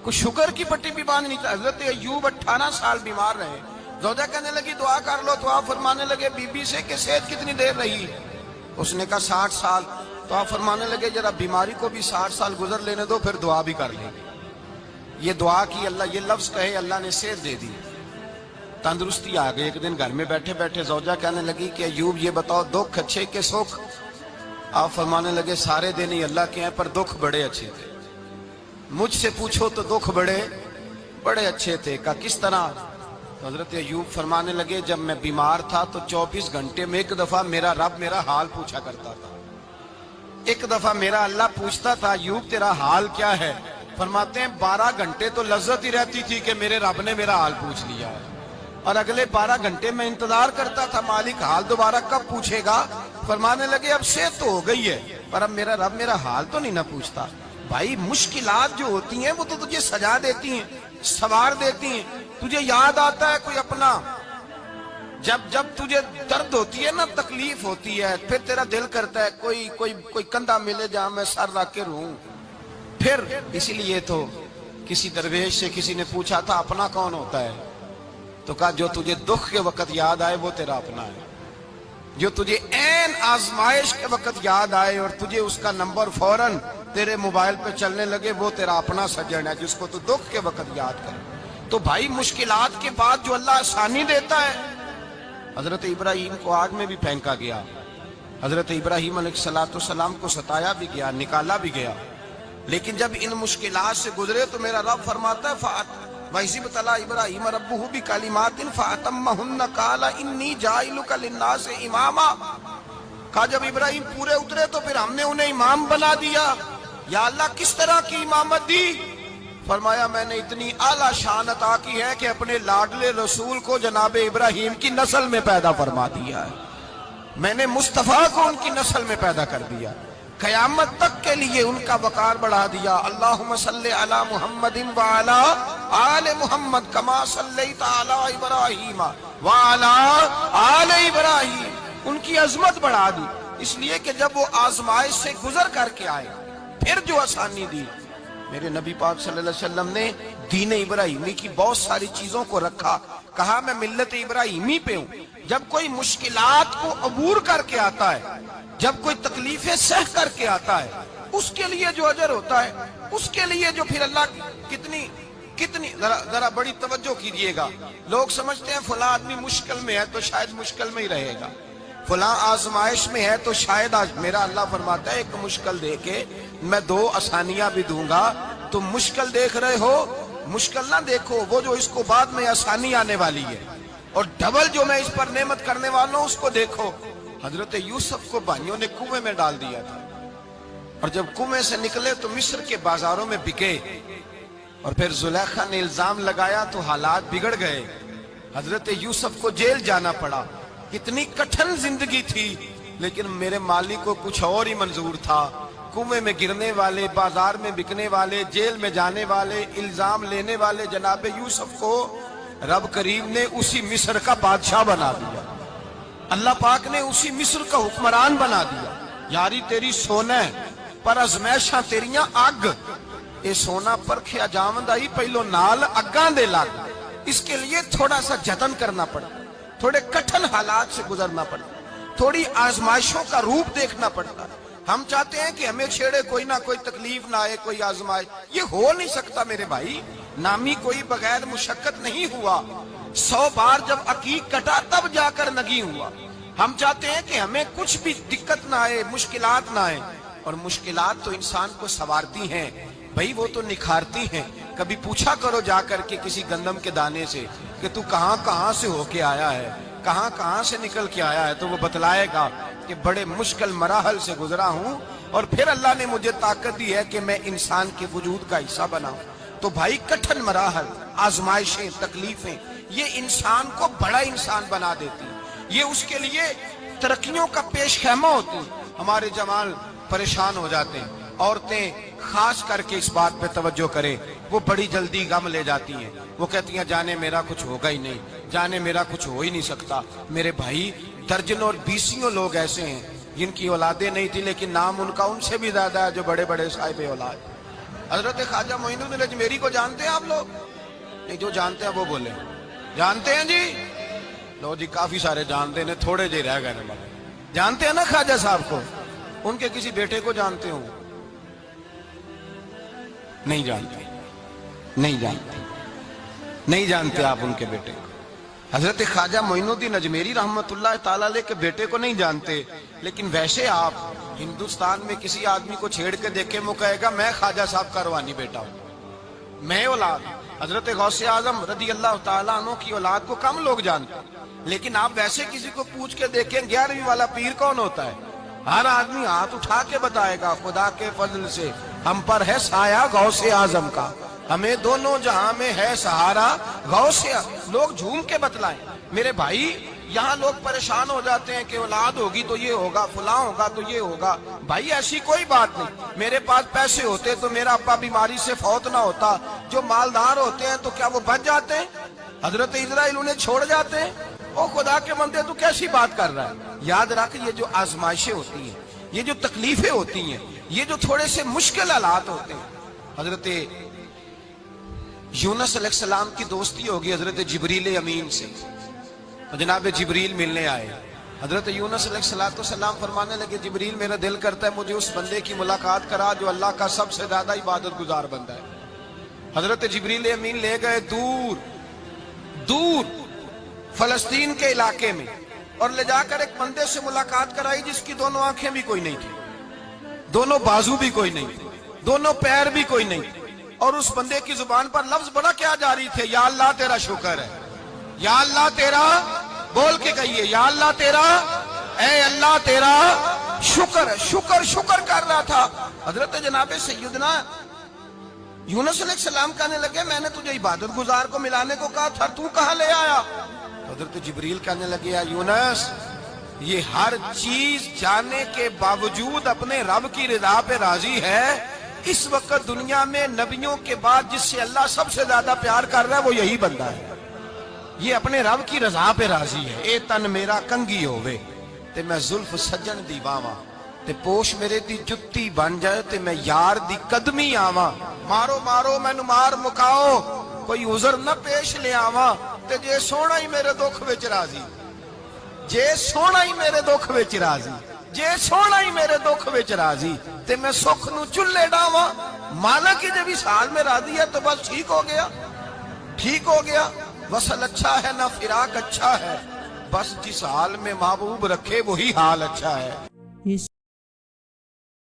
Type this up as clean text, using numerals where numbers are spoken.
کوئی شوگر کی پٹی بھی باندھ نہیں تھا. حضرت ایوب 18 سال بیمار رہے. زوجہ کہنے لگی دعا کر لو, تو آپ فرمانے لگے بی بی سے کہ صحت کتنی دیر رہی؟ اس نے کہا 60 سال. تو آپ فرمانے لگے ذرا بیماری کو بھی 60 سال گزر لینے دو, پھر دعا بھی کر لیں. یہ دعا کی, اللہ یہ لفظ کہے, اللہ نے صحت دے دی, تندرستی آ گئی. ایک دن گھر میں بیٹھے بیٹھے زوجہ کہنے لگی کہ ایوب یہ بتاؤ دکھ اچھے کہ سکھ؟ آپ فرمانے لگے سارے دن ہی اللہ کے ہیں, پر دکھ بڑے اچھے تھے. مجھ سے پوچھو تو دکھ بڑے اچھے تھے. کہا کس طرح؟ حضرت ایوب فرمانے لگے جب میں بیمار تھا تو 24 گھنٹے میں ایک دفعہ میرا رب میرا حال پوچھا کرتا تھا. ایک دفعہ میرا اللہ پوچھتا تھا ایوب تیرا حال کیا ہے؟ فرماتے ہیں 12 گھنٹے تو لذت ہی رہتی تھی کہ میرے رب نے میرا حال پوچھ لیا ہے, اور اگلے 12 گھنٹے میں انتظار کرتا تھا مالک حال دوبارہ کب پوچھے گا. فرمانے لگے اب صحت تو ہو گئی ہے, پر اب میرا رب میرا حال تو نہیں نہ پوچھتا. بھائی مشکلات جو ہوتی ہیں وہ تو تجھے سجا دیتی ہیں, سوار دیتی ہیں. تجھے یاد آتا ہے کوئی اپنا, جب تجھے درد ہوتی ہے نا, تکلیف ہوتی ہے, پھر تیرا دل کرتا ہے کوئی کندھا ملے جہاں میں سر رکھ کے رہوں. پھر اسی لیے تو کسی درویش سے کسی نے پوچھا تھا اپنا کون ہوتا ہے؟ تو کہا جو تجھے دکھ کے وقت یاد آئے وہ تیرا اپنا ہے. جو تجھے عین آزمائش کے وقت یاد آئے اور تجھے اس کا نمبر فوراً تیرے موبائل پہ چلنے لگے, وہ تیرا اپنا سجن ہے جس کو تو دکھ کے وقت یاد کرے. تو بھائی مشکلات کے بعد جو اللہ آسانی دیتا ہے. حضرت ابراہیم کو آگ میں بھی پھینکا گیا, حضرت ابراہیم علیہ السلام کو ستایا بھی گیا, نکالا بھی گیا, لیکن جب ان مشکلات سے گزرے تو میرا رب فرماتا ہے وَإِذِ ابْتَلَىٰ إِبْرَاهِيمَ رَبُّهُ بِكَلِمَاتٍ فَأَتَمَّهُنَّ قَالَ إِنِّي جَاعِلُكَ لِلنَّاسِ إِمَامًا. کہا جب ابراہیم پورے اترے تو پھر ہم نے انہیں امام بنا دیا. یا اللہ کس طرح کی امامت دی؟ فرمایا میں نے اتنی اعلیٰ شان عطا کی ہے کہ اپنے لاڈلے رسول کو جناب ابراہیم کی نسل میں پیدا فرما دیا ہے. میں نے مصطفیٰ کو ان کی نسل میں پیدا کر دیا, قیامت تک کے لیے ان کا وقار بڑھا دیا. اللہم صلی علی محمد وعلی آل محمد کما صلیت علی ابراہیم وعلی آل ابراہیم. ان کی عظمت بڑھا دی, اس لیے کہ جب وہ آزمائش سے گزر کر کے آئے پھر جو آسانی دی. میرے نبی پاک صلی اللہ علیہ وسلم نے دین ابراہیمی کی بہت ساری چیزوں کو رکھا, کہا میں ملت ابراہیمی پہ ہوں. جب کوئی مشکلات کو عبور کر کے آتا ہے, جب کوئی تکلیفیں سہ کر کے آتا ہے, اس کے لیے جو اجر ہوتا ہے, اس کے لیے جو پھر اللہ کتنی ذرا بڑی توجہ کیجئے گا. لوگ سمجھتے ہیں فلاں آدمی مشکل میں ہے تو شاید مشکل میں ہی رہے گا, فلاں آزمائش میں ہے تو شاید میرا اللہ فرماتا ہے ایک مشکل دے کے میں 2 آسانیاں بھی دوں گا. تم مشکل دیکھ رہے ہو, مشکل نہ دیکھو, وہ جو اس کو بعد میں آسانی آنے والی ہے, اور ڈبل جو میں اس پر نعمت کرنے والا ہوں اس کو دیکھو. حضرت یوسف کو بھائیوں نے کنویں میں ڈال دیا تھا, اور جب کنویں سے نکلے تو مصر کے بازاروں میں بکے, اور پھر زلیخا نے الزام لگایا تو حالات بگڑ گئے. حضرت یوسف کو جیل جانا پڑا. کتنی کٹھن زندگی تھی, لیکن میرے مالک کو کچھ اور ہی منظور تھا. کنویں میں گرنے والے, بازار میں بکنے والے, جیل میں جانے والے, الزام لینے والے جناب یوسف کو رب کریم نے اسی مصر کا بادشاہ بنا دیا. اللہ پاک نے اسی مصر کا حکمران بنا دیا. یاری تیری سونا ہے پر ازمیشاں تیریاں اگ, اے سونا پرکھیا جاوند آئی پہلو نال اگاں دے لگ. اس کے لیے تھوڑا سا جتن کرنا پڑا, تھوڑے کٹھن حالات سے گزرنا پڑتا, تھوڑی آزمائشوں کا روپ دیکھنا پڑتا. ہم چاہتے ہیں کہ ہمیں چھیڑے کوئی نہ کوئی تکلیف نہ آئے, کوئی آزمائش. یہ ہو نہیں سکتا میرے بھائی, نامی کوئی بغیر مشقت نہیں ہوا. 100 بار جب عقیق کٹا تب جا کر نگی ہوا. ہم چاہتے ہیں کہ ہمیں کچھ بھی دقت نہ آئے, مشکلات نہ آئے, اور مشکلات تو انسان کو سنوارتی ہیں بھائی, وہ تو نکھارتی ہیں. کبھی پوچھا کرو جا کر کے کسی گندم کے دانے سے کہ تو کہاں سے ہو کے آیا ہے, کہاں سے نکل کے آیا ہے, تو وہ بتلائے گا کہ بڑے مشکل مراحل سے گزرا ہوں, اور پھر اللہ نے مجھے طاقت دی ہے کہ میں انسان کے وجود کا حصہ بناؤں. تو بھائی کٹھن مراحل, آزمائشیں, تکلیفیں, یہ انسان کو بڑا انسان بنا دیتی ہیں. یہ اس کے لیے ترقیوں کا پیش خیمہ ہوتی ہیں. ہمارے جوان پریشان ہو جاتے ہیں, عورتیں خاص کر کے اس بات پہ توجہ کریں, وہ بڑی جلدی غم لے جاتی ہیں. وہ کہتی ہیں جانے میرا کچھ ہوگا ہی نہیں, جانے میرا کچھ ہو ہی نہیں سکتا. میرے بھائی درجنوں اور بیسیوں لوگ ایسے ہیں جن کی اولادیں نہیں تھی لیکن نام ان کا ان سے بھی زیادہ ہے جو بڑے بڑے صاحب اولاد. حضرت خواجہ معین الدین اجمیری کو جانتے ہیں آپ لوگ؟ نہیں، جو جانتے ہیں وہ بولے جانتے ہیں جی؟ لو جی، کافی سارے جانتے ہیں، تھوڑے جی رہ گئے نا۔ جانتے ہیں نا خواجہ صاحب کو؟ ان کے کسی بیٹے کو جانتے ہوں؟ نہیں جانتے، نہیں جانتے، نہیں جانتے آپ ان کے بیٹے کو۔ حضرت خواجہ معین الدین اجمیری رحمت اللہ تعالی علیہ کے بیٹے کو نہیں جانتے، لیکن ویسے آپ ہندوستان میں کسی آدمی کو چھیڑ کے دیکھیں، وہ کہے گا میں خواجہ صاحب کا روحانی بیٹا ہوں، میں اولاد۔ حضرت غوث اعظم رضی اللہ تعالیٰ عنہ کی اولاد کو کم لوگ جانتے ہیں، لیکن آپ ویسے کسی کو پوچھ کے دیکھیں 11ویں والا پیر کون ہوتا ہے، ہر آدمی ہاتھ اٹھا کے بتائے گا خدا کے فضل سے ہم پر ہے سایہ غوث اعظم کا، ہمیں دونوں جہاں میں ہے سہارا غوث اعظم۔ لوگ جھوم کے بتلائیں۔ میرے بھائی، یہاں لوگ پریشان ہو جاتے ہیں کہ اولاد ہوگی تو یہ ہوگا، فلاں ہوگا تو یہ ہوگا۔ بھائی ایسی کوئی بات نہیں۔ میرے پاس پیسے ہوتے تو میرا ابا بیماری سے فوت نہ ہوتا۔ جو مالدار ہوتے ہیں تو کیا وہ بچ جاتے ہیں؟ حضرت اسرائیل انہیں چھوڑ جاتے ہیں؟ او خدا کے بندے، تو کیسی بات کر رہا ہے؟ یاد رکھ، یہ جو آزمائشیں ہوتی ہیں، یہ جو تکلیفیں ہوتی ہیں، یہ جو تھوڑے سے مشکل حالات ہوتے ہیں۔ حضرت یونس علیہ السلام کی دوستی ہوگی حضرت جبریل امین سے، جناب جبریل ملنے آئے۔ حضرت یونس علیہ السلام فرمانے لگے جبریل میرا دل کرتا ہے مجھے اس بندے کی ملاقات کرا جو اللہ کا سب سے زیادہ عبادت گزار بندہ ہے۔ حضرت جبریل امین لے گئے دور دور فلسطین کے علاقے میں، اور لے جا کر ایک بندے سے ملاقات کرائی جس کی دونوں آنکھیں بھی کوئی نہیں تھی، دونوں بازو بھی کوئی نہیں تھی، دونوں پیر بھی کوئی نہیں تھی، اور اس بندے کی زبان پر لفظ بڑا کیا جاری تھے، یا اللہ تیرا شکر ہے، یا اللہ تیرا، بول کے کہیے یا اللہ تیرا، اے اللہ تیرا شکر ہے۔ شکر شکر کر رہا تھا۔ حضرت جناب سیدنا یونس علیہ السلام کہنے لگے میں نے تجھے عبادت گزار کو ملانے کو کہا تھا، تو کہاں لے آیا؟ حضرت جبریل کہنے لگے یا یونس، یہ ہر چیز جانے کے باوجود اپنے رب کی رضا پہ راضی ہے۔ اس وقت دنیا میں نبیوں کے بعد جس سے اللہ سب سے زیادہ پیار کر رہا ہے وہ یہی بندہ ہے۔ یہ اپنے رب کی رضا پہ راضی ہے۔ اے تن میرا کنگی ہووے تے میں زلف سجن دی باواں، تے پوش میرے دی جتی بن جائے تے میں یار دی قدمی آواں۔ مارو مارو مینو مار مکاؤ، کوئی عذر نہ پیش لے آواں، تے جے سونا ہی میرے دکھ وچ راضی، جے سونا ہی میرے دکھ وچ راضی، جے سونا ہی میرے دکھ وچ راضی، تے میں سکھ نو چلے ڈاواں۔ مالک ہی جب اس حال میں راضی ہے تو بس ٹھیک ہو گیا، ٹھیک ہو گیا۔ وصل اچھا ہے نہ فراق اچھا ہے، بس جس حال میں محبوب رکھے وہی حال اچھا ہے۔